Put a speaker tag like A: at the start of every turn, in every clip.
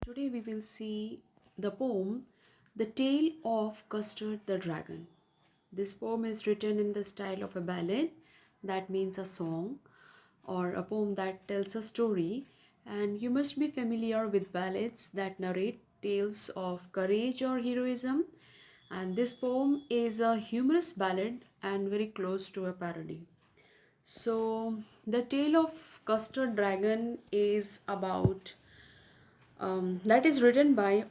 A: Today we will see the poem The Tale of Custard the Dragon. This poem is written in the style of a ballad, that means a song or a poem that tells a story, and you must be familiar with ballads that narrate tales of courage or heroism. And this poem is a humorous ballad and very close to a parody. So, the tale of Custard Dragon is about that is written by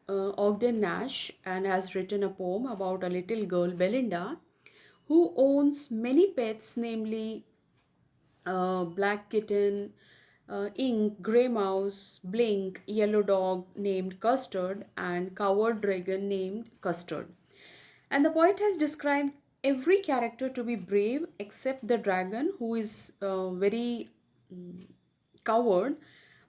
A: Ogden Nash and has written a poem about a little girl, Belinda, who owns many pets, namely Black Kitten, Ink, Grey Mouse, Blink, Yellow Dog named Custard, and Coward Dragon named Custard. And the poet has described every character to be brave except the dragon, who is very coward.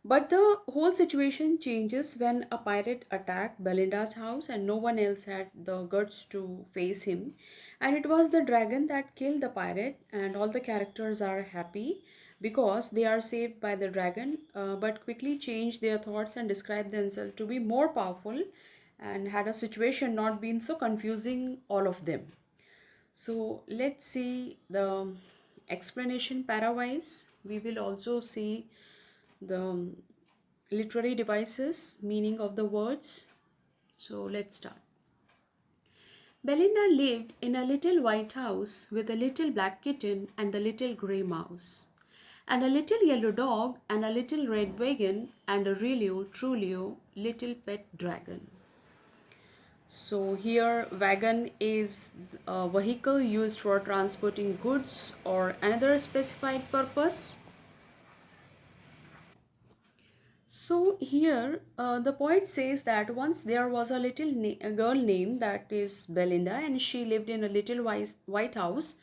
A: But the whole situation changes when a pirate attacked Belinda's house and no one else had the guts to face him. And it was the dragon that killed the pirate, and all the characters are happy because they are saved by the dragon, but quickly change their thoughts and describe themselves to be more powerful, and had a situation not been so confusing all of them. So let's see the explanation parawise. We will also see the literary devices, meaning of the words. So let's start. Belinda lived in a little white house with a little black kitten and a little grey mouse, and a little yellow dog and a little red wagon and a really, truly little pet dragon. So here wagon is a vehicle used for transporting goods or another specified purpose. So here the poet says that once there was a a girl named that is Belinda, and she lived in a little white house,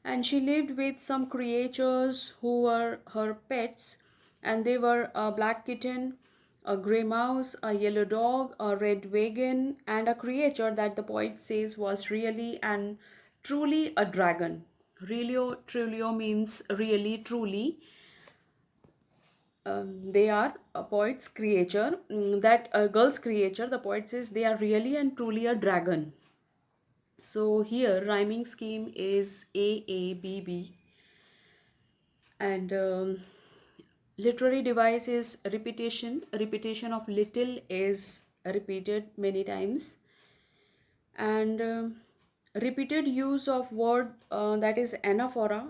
A: and she lived with some creatures who were her pets, and they were a black kitten, a grey mouse, a yellow dog, a red wagon, and a creature that the poet says was really and truly a dragon. Really, truly means really, truly. They are a poet's creature, that a girl's creature. The poet says they are really and truly a dragon. So here rhyming scheme is AABB, and literary device is repetition. Repetition of little is repeated many times, and repeated use of word, that is anaphora,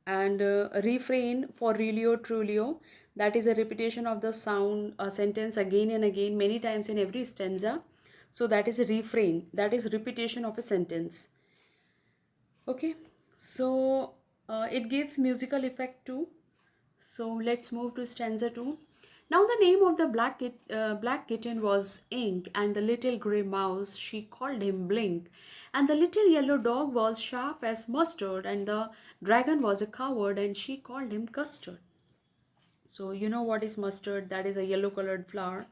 A: and refrain for realio trulio, that is a repetition of the sound a sentence again and again many times in every stanza. So that is a refrain, that is repetition of a sentence. Okay, so it gives musical effect too. So let's move to stanza 2. Now the name of the black kitten was Ink, and the little grey mouse she called him Blink, and the little yellow dog was sharp as mustard, and the dragon was a coward, and she called him Custard. So you know what is mustard? That is a yellow colored flower,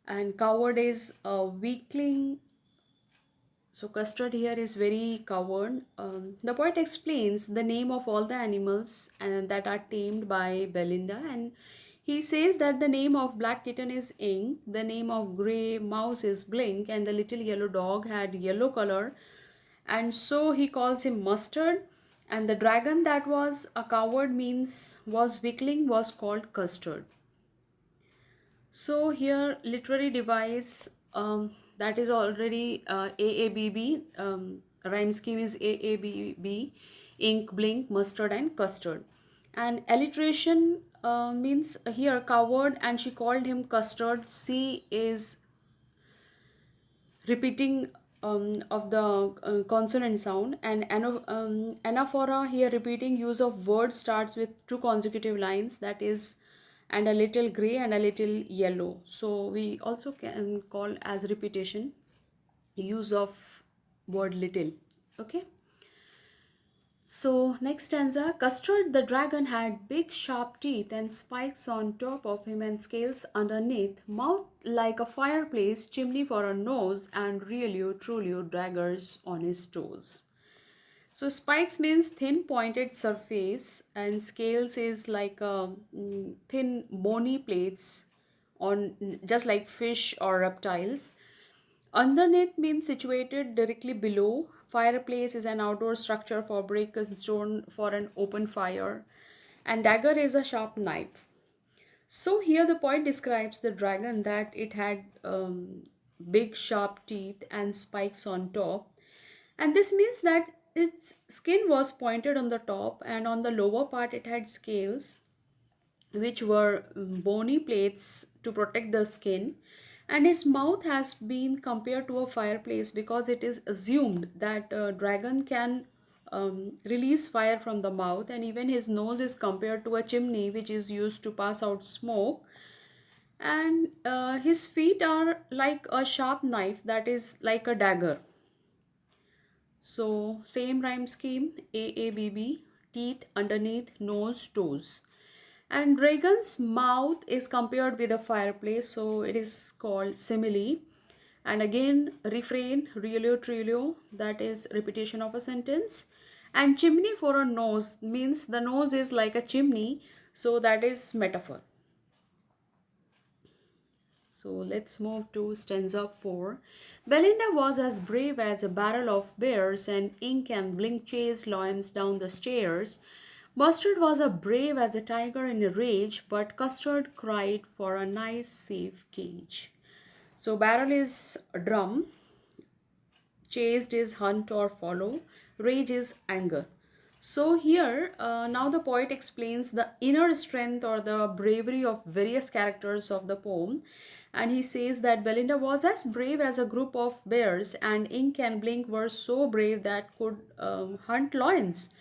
A: and coward is a weakling. So Custard here is very coward. The poet explains the name of all the animals and that are tamed by Belinda, and he says that the name of black kitten is Ink, the name of grey mouse is Blink, and the little yellow dog had yellow color, and so he calls him Mustard. And the dragon that was a coward means was weakling was called Custard. So here literary device, that is already AABB, rhyme scheme is AABB, ink, blink, mustard and custard. And alliteration means here coward, and she called him Custard. C is repeating of the consonant sound, and anaphora here repeating use of word starts with two consecutive lines, that is and a little gray and a little yellow. So we also can call as repetition use of word little. Okay, so next stanza. Custard the dragon had big sharp teeth and spikes on top of him and scales underneath, mouth like a fireplace, chimney for a nose, and really truly daggers on his toes. So spikes means thin pointed surface, and scales is like a thin bony plates on, just like fish or reptiles. Underneath means situated directly below. Fireplace is an outdoor structure for brick and stone for an open fire. And dagger is a sharp knife. So here the poet describes the dragon that it had big sharp teeth and spikes on top. And this means that its skin was pointed on the top, and on the lower part it had scales which were bony plates to protect the skin. And his mouth has been compared to a fireplace because it is assumed that a dragon can release fire from the mouth, and even his nose is compared to a chimney which is used to pass out smoke. And his feet are like a sharp knife, that is like a dagger. So same rhyme scheme, AABB, teeth underneath, nose, toes. And dragon's mouth is compared with a fireplace, so it is called simile. And again, refrain, realio, trilio, that is repetition of a sentence. And chimney for a nose means the nose is like a chimney, so that is metaphor. So let's move to stanza 4. Belinda was as brave as a barrel of bears, and Ink and Blink chased lions down the stairs. Mustard was as brave as a tiger in a rage, but Custard cried for a nice safe cage. So barrel is a drum, chased is hunt or follow, rage is anger. So here now the poet explains the inner strength or the bravery of various characters of the poem, and he says that Belinda was as brave as a group of bears, and Ink and Blink were so brave that could hunt lions.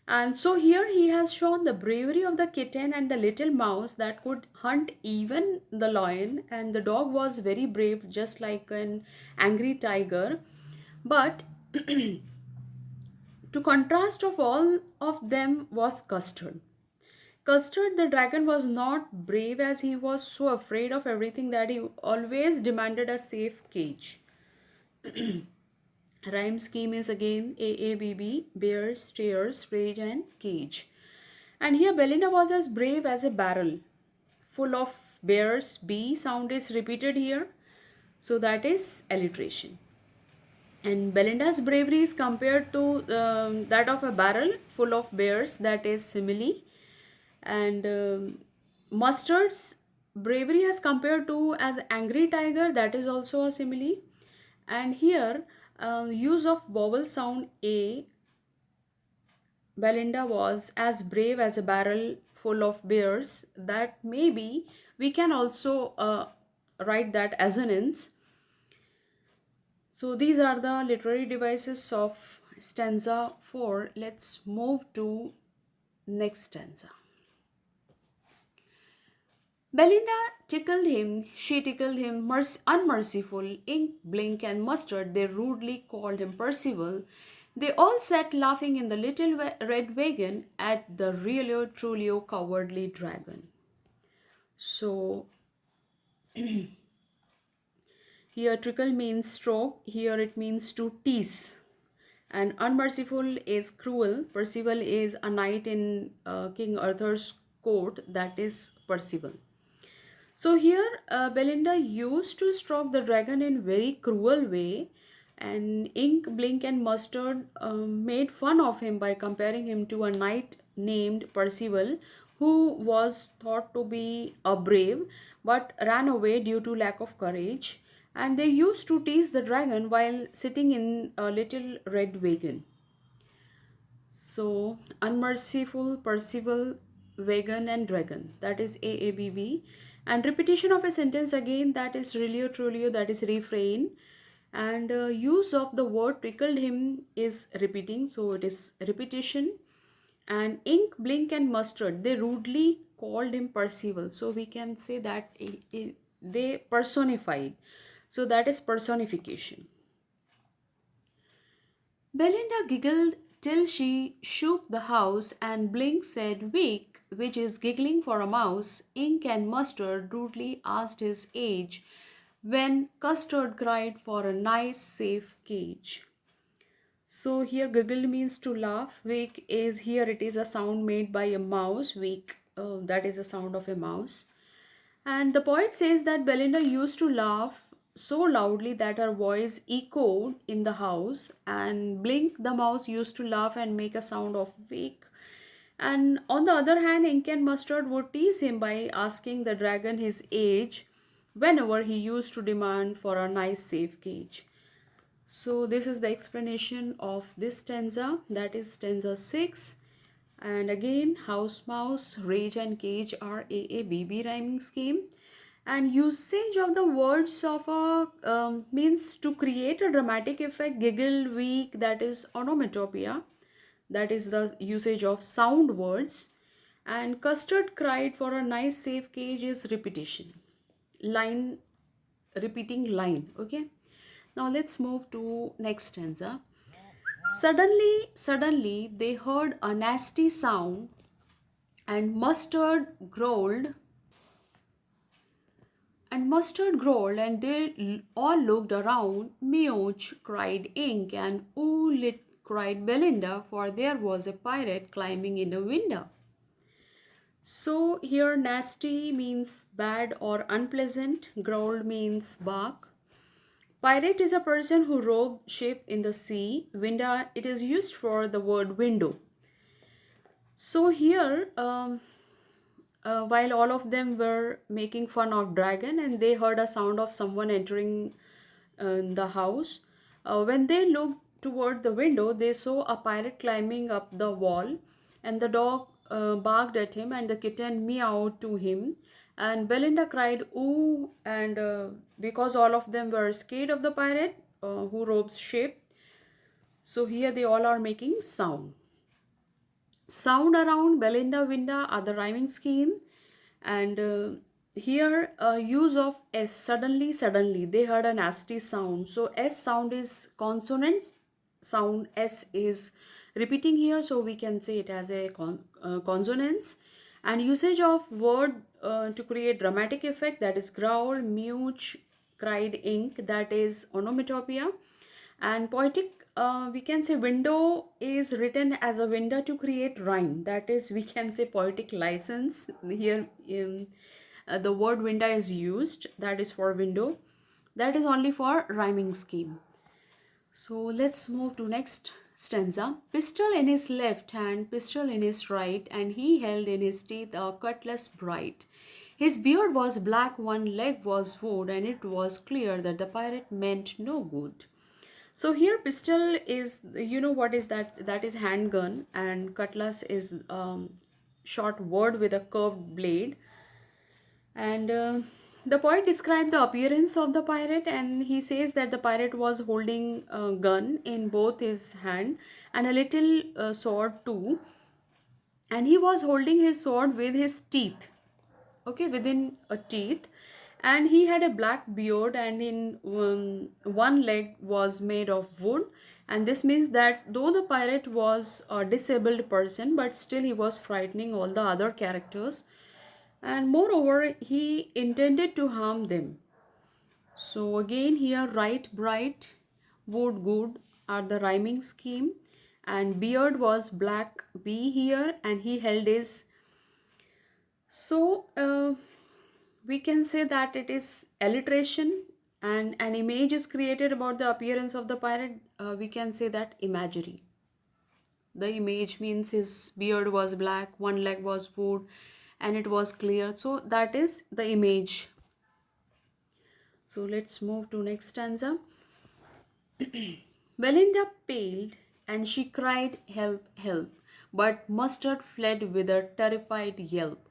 A: And so here he has shown the bravery of the kitten and the little mouse that could hunt even the lion, and the dog was very brave, just like an angry tiger. But to contrast of all of them was Custard. Custard the dragon was not brave, as he was so afraid of everything that he always demanded a safe cage. Rhyme scheme is again AABB, bears, stairs, rage, and cage. And here Belinda was as brave as a barrel full of bears. B sound is repeated here, so that is alliteration. And Belinda's bravery is compared to that of a barrel full of bears, that is simile. And Mustard's bravery is compared to as angry tiger, that is also a simile. And here use of vowel sound A, Belinda was as brave as a barrel full of bears, that maybe we can also write that assonance. So these are the literary devices of stanza 4. Let's move to next stanza. Belinda tickled him, she tickled him, unmerciful. Ink, Blink, and Mustard, they rudely called him Percival. They all sat laughing in the little red wagon at the realio trulio cowardly dragon. So here trickle means stroke, here it means to tease. And unmerciful is cruel. Percival is a knight in King Arthur's court, that is Percival. So here Belinda used to stroke the dragon in very cruel way, and Ink, Blink, and Mustard made fun of him by comparing him to a knight named Percival, who was thought to be a brave but ran away due to lack of courage. And they used to tease the dragon while sitting in a little red wagon. So unmerciful, Percival, vegan, and dragon, that is AABB. And repetition of a sentence again, that is relio trulio, that is refrain. And use of the word trickled him is repeating, so it is repetition. And Ink, Blink, and Mustard, they rudely called him Percival, so we can say that they personified, so that is personification. Belinda giggled till she shook the house, and Blink said weak, which is giggling for a mouse. Ink and Mustard rudely asked his age, when Custard cried for a nice safe cage. So here giggle means to laugh. Weak is, here it is a sound made by a mouse. Weak, that is the sound of a mouse. And the poet says that Belinda used to laugh so loudly that her voice echoed in the house, and Blink the mouse used to laugh and make a sound of wake. And on the other hand, Ink and Mustard would tease him by asking the dragon his age whenever he used to demand for a nice safe cage. So this is the explanation of this stanza, that is stanza 6. And again, house, mouse, rage and cage are AABB rhyming scheme. And usage of the words of a means to create a dramatic effect, giggle, weak, that is onomatopoeia, that is the usage of sound words. And Custard cried for a nice safe cage is repetition, line, repeating line. Okay, now let's move to next stanza. Suddenly they heard a nasty sound, and Mustard growled, and they all looked around. Mewch, cried Ink, and ooh lit, cried Belinda, for there was a pirate climbing in a window. So here nasty means bad or unpleasant, growled means bark. Pirate is a person who robed ship in the sea. Window, it is used for the word window. So here, while all of them were making fun of dragon, and they heard a sound of someone entering the house. When they looked toward the window, they saw a pirate climbing up the wall, and the dog barked at him, and the kitten meowed to him. And Belinda cried, "Ooh!" And because all of them were scared of the pirate who robes ship, so here they all are making sound. Sound around, Belinda, Winda are the rhyming scheme. And here use of S, suddenly they heard a nasty sound. So S sound is consonant sound, S is repeating here, so we can say it as a consonance. And usage of word to create dramatic effect, that is growl, mewch, cried Ink, that is onomatopoeia. And poetic, we can say window is written as a window to create rhyme, that is we can say poetic license here. The word window is used, that is for window, that is only for rhyming scheme. So let's move to next stanza. Pistol in his left hand, pistol in his right, and he held in his teeth a cutlass bright. His beard was black, one leg was wood, and it was clear that the pirate meant no good. So here pistol is, you know what is that? That is handgun, and cutlass is short word with a curved blade. And the poet described the appearance of the pirate, and he says that the pirate was holding a gun in both his hand and a little sword too, and he was holding his sword with his teeth, okay, within a teeth. And he had a black beard, and in one leg was made of wood. And this means that though the pirate was a disabled person, but still he was frightening all the other characters, and moreover he intended to harm them. So again here, right bright, wood good are the rhyming scheme. And beard was black b here, and he held his. So we can say that it is alliteration, and an image is created about the appearance of the pirate. We can say that imagery. The image means his beard was black, one leg was wood, and it was clear. So that is the image. So let's move to next stanza. Belinda paled, and she cried, "Help, help!" But Mustard fled with a terrified yelp.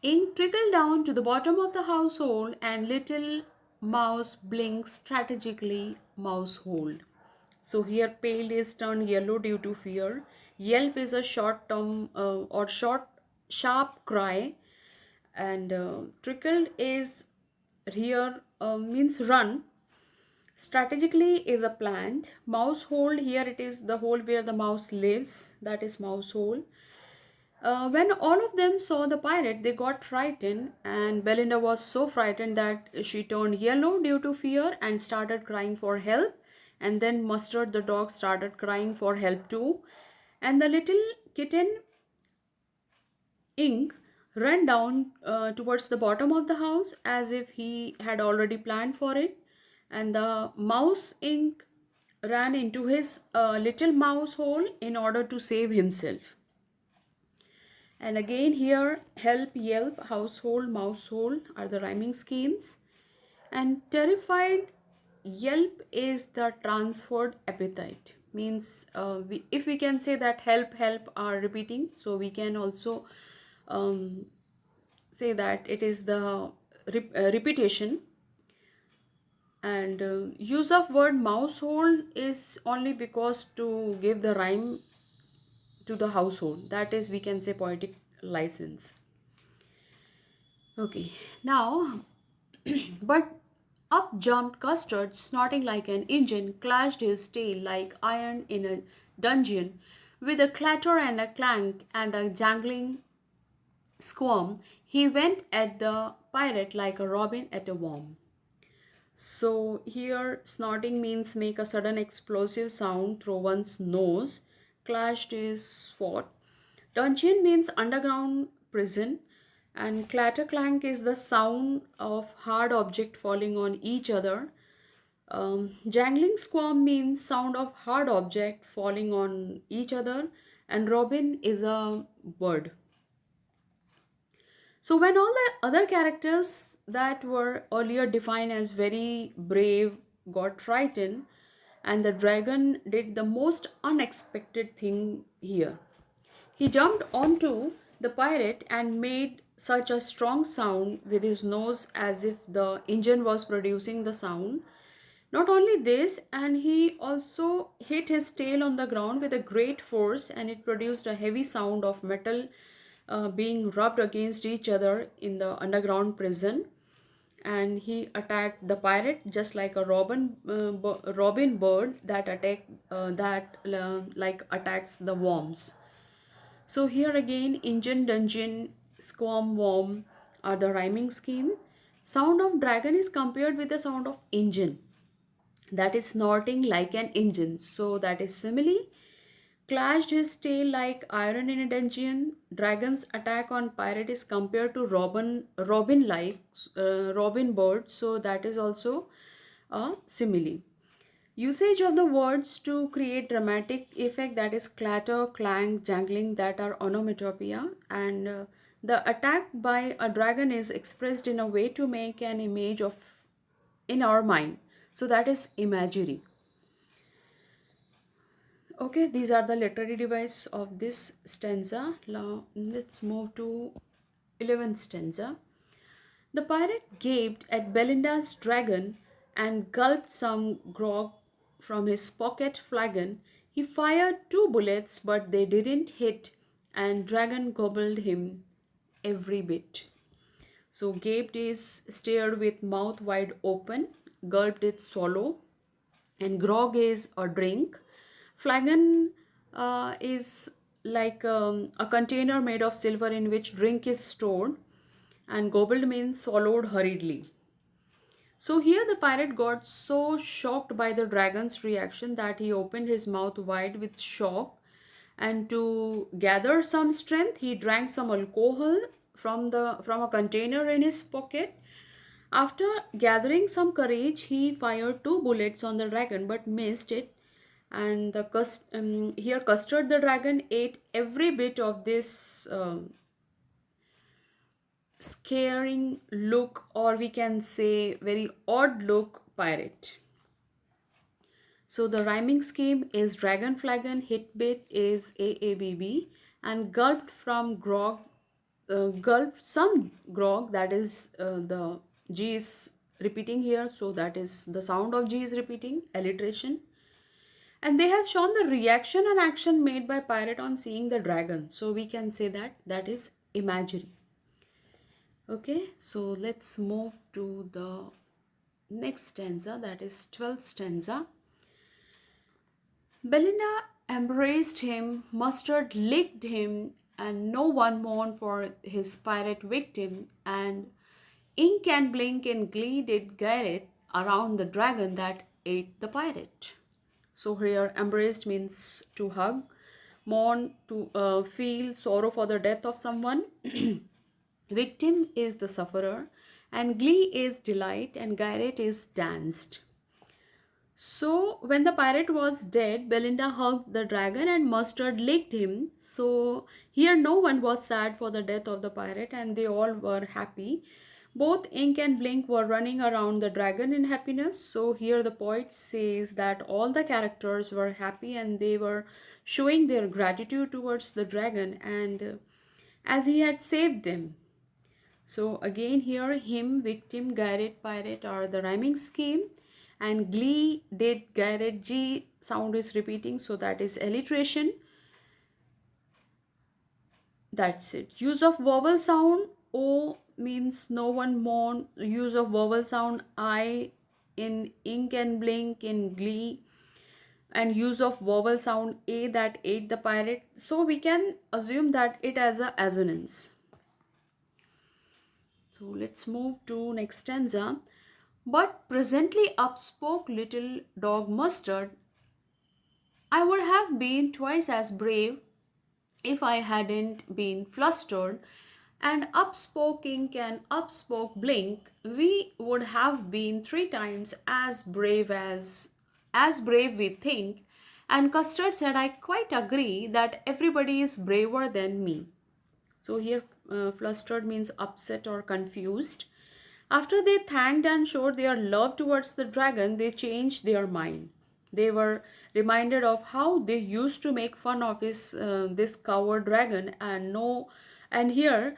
A: Ink trickled down to the bottom of the household, and little mouse blinked strategically mousehold. So here pale is turned yellow due to fear. Yelp is a short term or short sharp cry, and trickled is here means run. Strategically is a plant. Mouse hole, here it is the hole where the mouse lives, that is mouse hole. When all of them saw the pirate, they got frightened, and Belinda was so frightened that she turned yellow due to fear and started crying for help. And then Mustard the dog started crying for help too. And the little kitten Ink ran down towards the bottom of the house as if he had already planned for it, and the mouse ink ran into his little mouse hole in order to save himself. And again, here help, yelp, household, mousehole are the rhyming schemes. And terrified, yelp is the transferred epithet. Means if we can say that help, help are repeating, so we can also um, say that it is the repetition. And use of word mousehold is only because to give the rhyme to the household, that is, we can say, poetic license. Okay, now but up jumped Custard, snorting like an engine, clashed his tail like iron in a dungeon, with a clatter and a clank and a jangling squirm. He went at the pirate like a robin at a worm. So here snorting means make a sudden explosive sound through one's nose. Clashed is fought. Dungeon means underground prison, and clatter clank is the sound of hard object falling on each other. Jangling squirm means sound of hard object falling on each other, and robin is a bird. So when all the other characters that were earlier defined as very brave got frightened, and the dragon did the most unexpected thing here. He jumped onto the pirate and made such a strong sound with his nose as if the engine was producing the sound. Not only this, and he also hit his tail on the ground with a great force, and it produced a heavy sound of metal being rubbed against each other in the underground prison. And he attacked the pirate just like a robin bird that like attacks the worms. So here again, engine, dungeon, squirm, worm are the rhyming scheme. Sound of dragon is compared with the sound of engine, that is snorting like an engine. So that is simile. Clashed his tail like iron in a dungeon. Dragon's attack on pirate is compared to robin like robin bird. So that is also a simile. Usage of the words to create dramatic effect, that is clatter, clank, jangling, that are onomatopoeia. And the attack by a dragon is expressed in a way to make an image of in our mind. So that is imagery. Okay, these are the literary device of this stanza. Now let's move to 11th stanza. The pirate gaped at Belinda's dragon and gulped some grog from his pocket flagon. He fired 2 bullets, but they didn't hit, and dragon gobbled him every bit. So gaped is stared with mouth wide open, gulped is swallow, and grog is a drink. Flagon is like a container made of silver in which drink is stored, and gobbled means swallowed hurriedly. So here the pirate got so shocked by the dragon's reaction that he opened his mouth wide with shock, and to gather some strength he drank some alcohol from a container in his pocket. After gathering some courage, he fired 2 bullets on the dragon but missed it. And here Custard the dragon ate every bit of this scaring look, or we can say very odd look, pirate. So the rhyming scheme is dragon flagon, hit bit is AABB, and gulped from grog, gulped some grog, that is the G is repeating here, so that is the sound of G is repeating, alliteration. And they have shown the reaction and action made by pirate on seeing the dragon, so we can say that that is imagery. Okay, so let's move to the next stanza, that is 12th stanza. Belinda embraced him, Mustard licked him, and no one mourned for his pirate victim. And ink and blink in glee did Gareth around the dragon that ate the pirate. So here embraced means to hug, mourn to feel sorrow for the death of someone, Victim is the sufferer, and glee is delight, and Garrett is danced. So, when the pirate was dead, Belinda hugged the dragon and Mustard licked him. So, here no one was sad for the death of the pirate and they all were happy. Both Ink and Blink were running around the dragon in happiness. So, here the poet says that all the characters were happy and they were showing their gratitude towards the dragon and as he had saved them. So again here him, victim, Garrett, pirate are the rhyming scheme, and glee, did, Garrett, G sound is repeating, so that is alliteration. That's it. Use of vowel sound. O means no one mourn. Use of vowel sound. I in ink and blink in glee, and use of vowel sound A that ate the pirate. So we can assume that it has a assonance. So let's move to next stanza. But presently up spoke little dog Mustard. I would have been twice as brave if I hadn't been flustered. And up spoke Ink and up spoke Blink. We would have been three times as brave we think. And Custard said, I quite agree that everybody is braver than me. So here flustered means upset or confused. After they thanked and showed their love towards the dragon, they changed their mind. They were reminded of how they used to make fun of this coward dragon, and here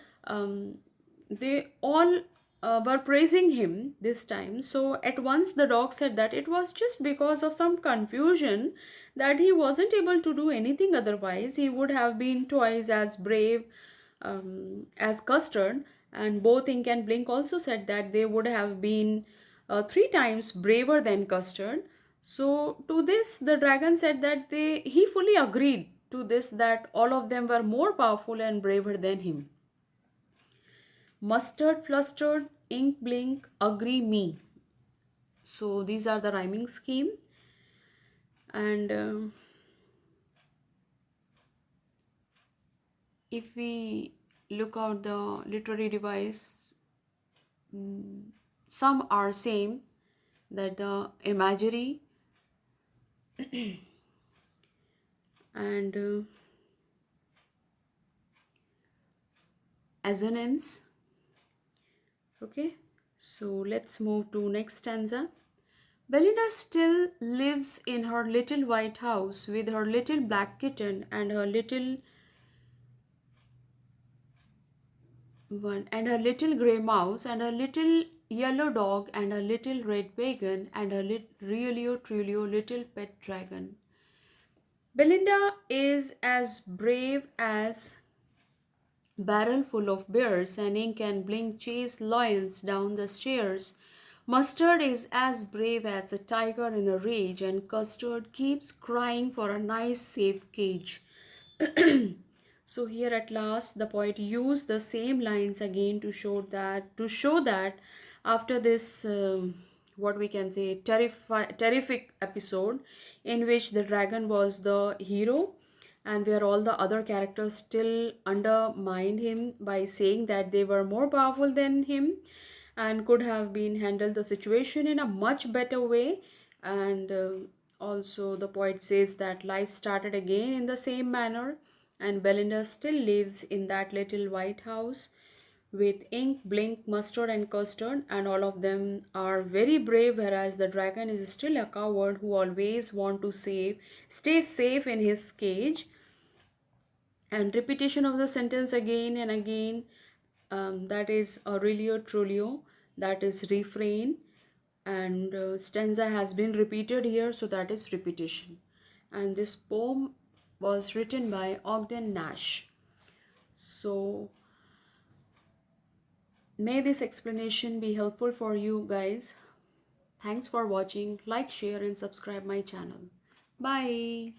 A: they all were praising him this time. So at once the dog said that it was just because of some confusion that he wasn't able to do anything otherwise. He would have been twice as brave as Custard, and both Ink and Blink also said that they would have been three times braver than Custard. So to this, the dragon said that he fully agreed to this, that all of them were more powerful and braver than him. Mustard, flustered, Ink, Blink, agree me. So these are the rhyming scheme, and if we look out the literary device, some are same, that the imagery and assonance. Okay, so let's move to next stanza. Belinda still lives in her little white house with her little black kitten and her little grey mouse and her little yellow dog and her little red bacon and her Riolio Trulio little pet dragon. Belinda is as brave as barrel full of bears, and Ink and Blink chase lions down the stairs. Mustard is as brave as a tiger in a rage, and Custard keeps crying for a nice safe cage. So here at last the poet used the same lines again to show that after this what we can say terrific episode in which the dragon was the hero and where all the other characters still undermined him by saying that they were more powerful than him and could have been handled the situation in a much better way, and also the poet says that life started again in the same manner and Belinda still lives in that little white house with Ink, Blink, Mustard and Custard, and all of them are very brave, whereas the dragon is still a coward who always want to stay safe in his cage. And repetition of the sentence again and again, that is Aurelio Trulio, that is refrain, and stanza has been repeated here, so that is repetition. And this poem was written by Ogden Nash. So may this explanation be helpful for you guys. Thanks for watching. Like, share and subscribe my channel. Bye.